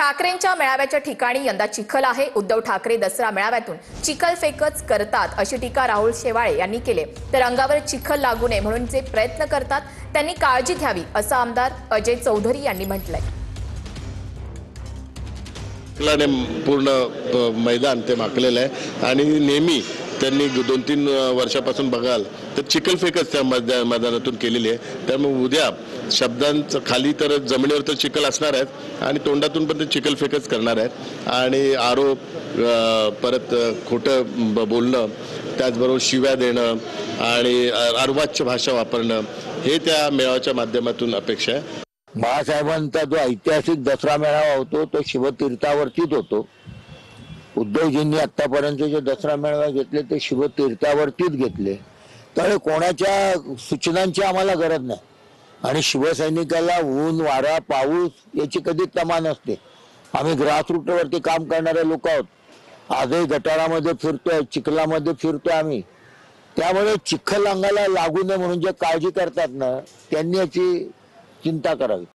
ठाकरेंच्या मेळाव्याच्या ठिकाणी यंदा चिखल आहे। उद्धव ठाकरे दसरा मेळाव्यातून चिखल फेकच करतात अशी टीका राहुल शेवाळे यांनी केली। तर अंगावर चिखल लागू नये म्हणून जे प्रयत्न करतात त्यांनी काळजी घ्यावी असं आमदार अजय चौधरी यांनी म्हटलंय। पूर्ण मैदान ते माकलेलं आहे आणि नेहमी त्यांनी 2-3 वर्षापासून बघाल तर चिखल फेकच त्या मैदानातून केलेली आहे। त्यामुळे उद्या शब्दांचं खाली तर जमिनीवर तर चिखल असणार आहेत आणि तोंडातून पण ते चिखल फेकच करणार आहेत आणि आरोप परत खोटं बोलणं, त्याचबरोबर शिव्या देणं आणि अर्वाच्य भाषा वापरणं हे त्या मेळाव्याच्या माध्यमातून अपेक्षा आहे। बाळासाहेबांचा जो ऐतिहासिक दसरा मेळावा होतो तो शिवतीर्थावरतीच होतो। उद्धवजींनी आतापर्यंत जे दसरा मेळावे घेतले ते शिवतीर्थावरतीच घेतले, त्यामुळे कोणाच्या सूचनांची आम्हाला गरज नाही आणि शिवसैनिकाला ऊन वारा पाऊस याची कधी तमा नसते। आम्ही ग्रासरूटवरती काम करणारे लोक आहोत। आजही गटारामध्ये फिरतोय, चिखलामध्ये फिरतोय आम्ही। त्यामुळे चिखल अंगाला लागू नये म्हणून जे काळजी करतात ना त्यांनी याची चिंता करावी।